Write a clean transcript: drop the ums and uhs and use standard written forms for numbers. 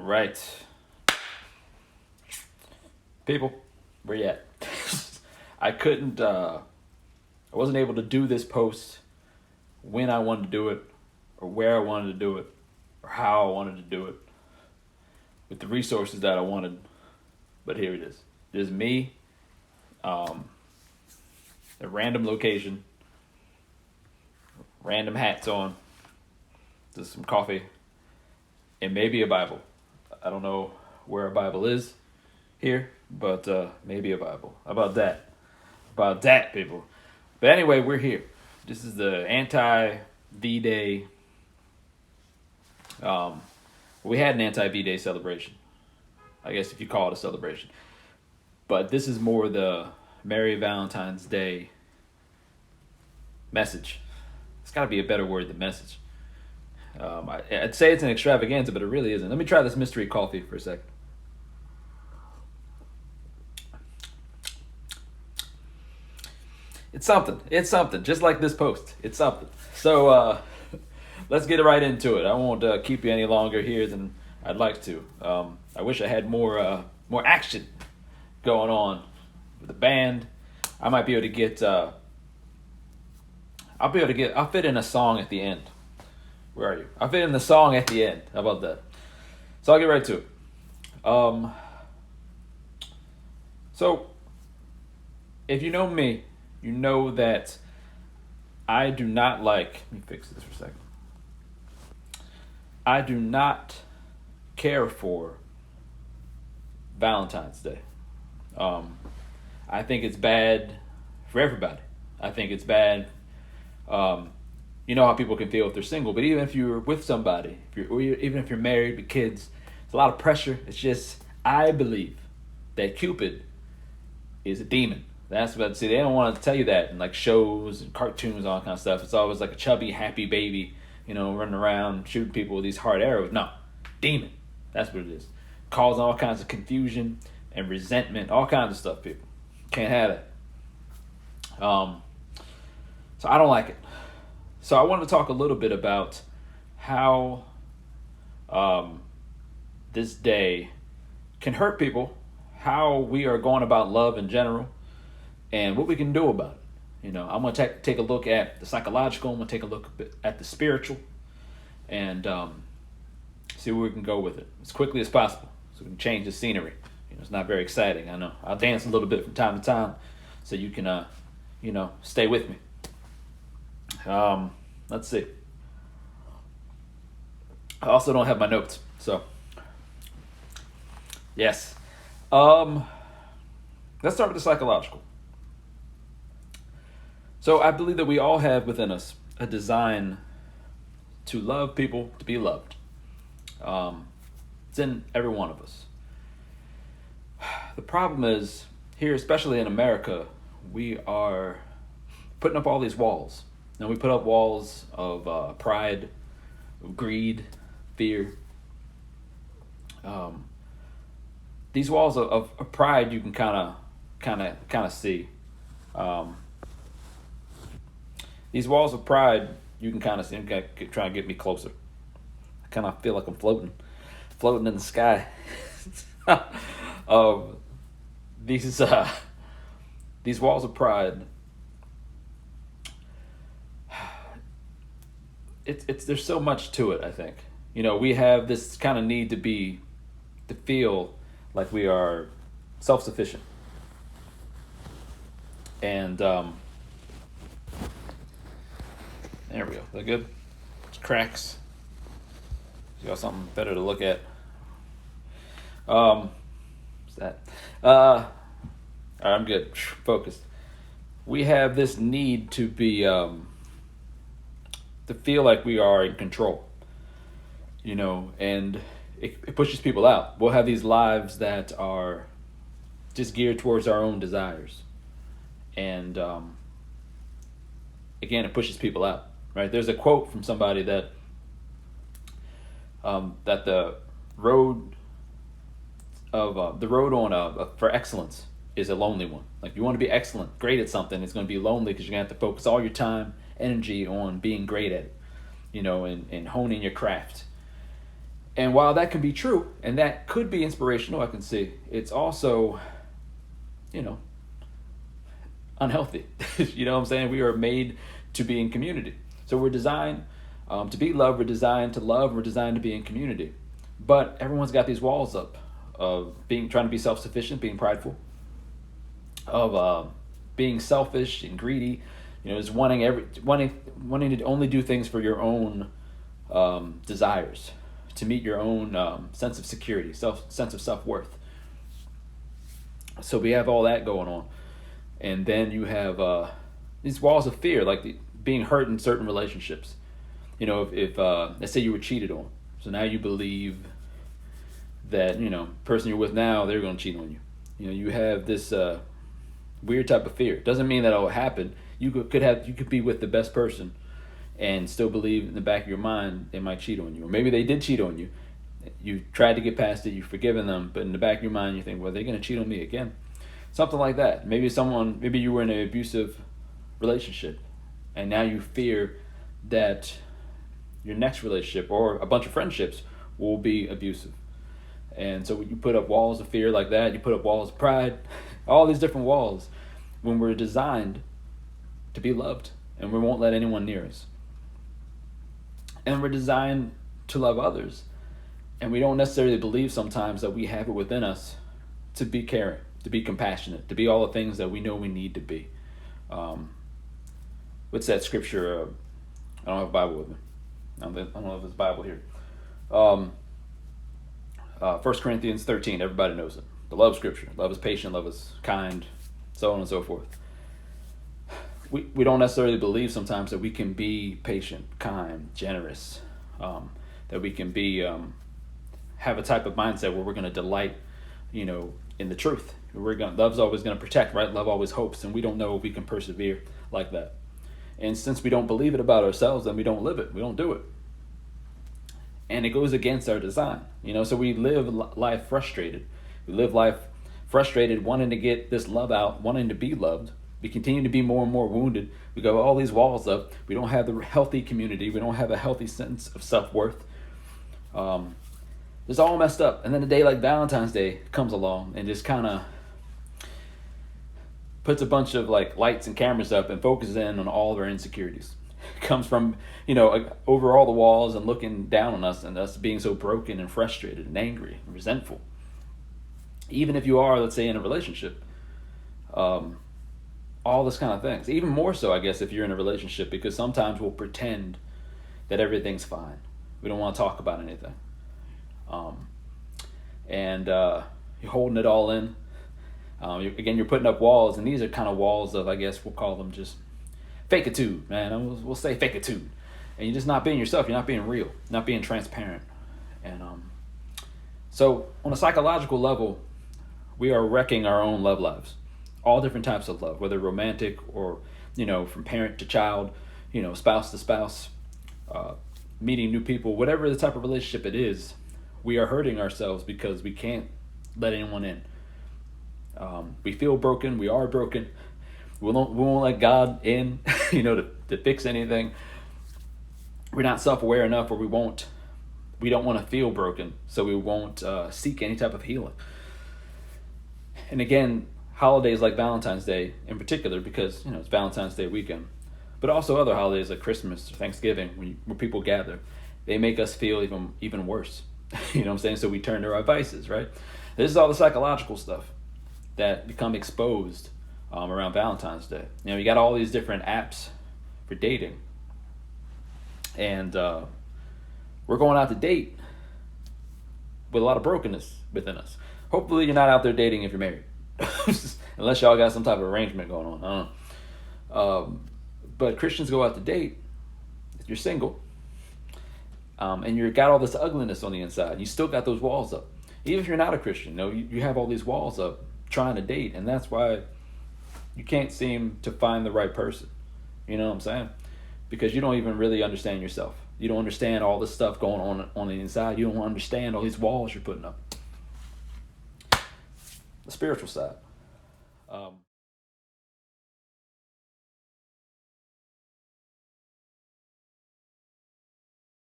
right. People, where you at? I wasn't able to do this post when I wanted to do it, or where I wanted to do it, or how I wanted to do it, with the resources that I wanted. But here it is. There's me, a random location, random hats on, just some coffee, and maybe a Bible. I don't know where a Bible is here, but maybe a Bible. How about that? About that, people. But anyway, we're here. This is the anti-VDay. We had an anti-VDay celebration, I guess, if you call it a celebration. But this is more the Merry Valentine's Day message. It's got to be a better word than message. I'd say it's an extravaganza, but it really isn't. Let me try this mystery coffee for a second. It's something. Just like this post. It's something. So let's get right into it. I won't keep you any longer here than I'd like to. I wish I had more action going on with the band. I might be able to get. I'll fit in a song at the end. Where are you? I'll fit in the song at the end. How about that? So I'll get right to it. So if you know me, you know that I do not like. Let me fix this for a second. I do not care for Valentine's Day. I think it's bad for everybody. I think it's bad. You know how people can feel if they're single, but even if you're with somebody, even if you're married with kids, it's a lot of pressure. It's just, I believe that Cupid is a demon. That's what, see, they don't want to tell you that in like shows and cartoons, all that kind of stuff. It's always like a chubby, happy baby, running around shooting people with these hard arrows. No, demon. That's what it is. Causing all kinds of confusion and resentment, all kinds of stuff, people. Can't have it. So I don't like it. So I wanted to talk a little bit about how this day can hurt people, how we are going about love in general, and what we can do about it. I'm going to take a look at the psychological, I'm going to take a look at the spiritual, and see where we can go with it as quickly as possible so we can change the scenery. It's not very exciting, I know. I'll dance a little bit from time to time so you can, stay with me. Let's see. I also don't have my notes, so yes. Let's start with the psychological. So I believe that we all have within us a design to love people, to be loved. It's in every one of us. The problem is, here, especially in America, we are putting up all these walls. And we put up walls of pride, of greed, fear. These walls of pride you can kind of see. These walls of pride you can kind of see. Trying to get me closer. I kind of feel like I'm floating in the sky. These walls of pride. There's so much to it, I think. We have this kind of need to feel like we are self-sufficient. And there we go. Is that good? It's cracks. You got something better to look at. What's that? I'm good. Focused. We have this need to be to feel like we are in control, and it pushes people out. We'll have these lives that are just geared towards our own desires. And again, it pushes people out, right? There's a quote from somebody that the road for excellence is a lonely one. Like, if you want to be excellent, great at something, it's going to be lonely because you're going to have to focus all your time, energy on being great at it, and honing your craft. And while that can be true, and that could be inspirational, I can see, it's also, you know, unhealthy. You know what I'm saying? We are made to be in community. So we're designed to be loved, we're designed to love, we're designed to be in community. But everyone's got these walls up of trying to be self-sufficient, being prideful, of being selfish and greedy, you know, just wanting to only do things for your own desires, to meet your own sense of security, sense of self-worth. So we have all that going on. And then you have these walls of fear, like being hurt in certain relationships. You know, if let's say you were cheated on, so now you believe that, you know, person you're with now, they're going to cheat on you. You know, you have this weird type of fear. Doesn't mean that it'll happen. You could be with the best person and still believe in the back of your mind they might cheat on you, or maybe they did cheat on you. You tried to get past it, you've forgiven them, but in the back of your mind you think, well, they're going to cheat on me again. Something like that. Maybe you were in an abusive relationship, and now you fear that your next relationship or a bunch of friendships will be abusive. And so you put up walls of fear like that, you put up walls of pride, all these different walls, when we're designed to be loved, and we won't let anyone near us. And we're designed to love others, and we don't necessarily believe sometimes that we have it within us to be caring, to be compassionate, to be all the things that we know we need to be. What's that scripture? I don't have a Bible with me. I don't know if there's a Bible here. 1 Corinthians 13, everybody knows it. The love scripture. Love is patient, love is kind, so on and so forth. We don't necessarily believe sometimes that we can be patient, kind, generous, that we can be have a type of mindset where we're going to delight, you know, in the truth. Love's always going to protect, right? Love always hopes, and we don't know if we can persevere like that. And since we don't believe it about ourselves, then we don't live it. We don't do it. And it goes against our design, you know. So we live life frustrated. We live life frustrated, wanting to get this love out, wanting to be loved. We continue to be more and more wounded. We go all these walls up. We don't have the healthy community. We don't have a healthy sense of self-worth. It's all messed up. And then a day like Valentine's Day comes along and just kind of puts a bunch of like lights and cameras up and focuses in on all of our insecurities. It comes from, you know, over all the walls and looking down on us and us being so broken and frustrated and angry and resentful. Even if you are, let's say, in a relationship, all this kind of things. Even more so, I guess, if you're in a relationship, because sometimes we'll pretend that everything's fine. We don't want to talk about anything. You're holding it all in. You're putting up walls, and these are kind of walls of, I guess we'll call them just fake-itude, man. We'll say fake-itude. And you're just not being yourself. You're not being real. Not being transparent. And so on a psychological level, we are wrecking our own love lives. All different types of love, whether romantic or, you know, from parent to child, you know, spouse to spouse, meeting new people, whatever the type of relationship it is, we are hurting ourselves because we can't let anyone in. We feel broken. We are broken. We won't let God in, you know, to fix anything. We're not self-aware enough, or we don't want to feel broken, so we won't seek any type of healing. And again, holidays like Valentine's Day in particular, because, you know, it's Valentine's Day weekend, but also other holidays like Christmas or Thanksgiving, where people gather, they make us feel even worse. You know what I'm saying? So we turn to our vices, right? This is all the psychological stuff that become exposed around Valentine's Day. You know, you got all these different apps for dating, and we're going out to date with a lot of brokenness within us. Hopefully you're not out there dating if you're married. Unless y'all got some type of arrangement going on. I don't know. But Christians go out to date if you're single, and you got all this ugliness on the inside. You still got those walls up. Even if you're not a Christian, you know, you have all these walls up trying to date, and that's why you can't seem to find the right person. You know what I'm saying? Because you don't even really understand yourself. You don't understand all this stuff going on the inside. You don't understand all these walls you're putting up. The spiritual side.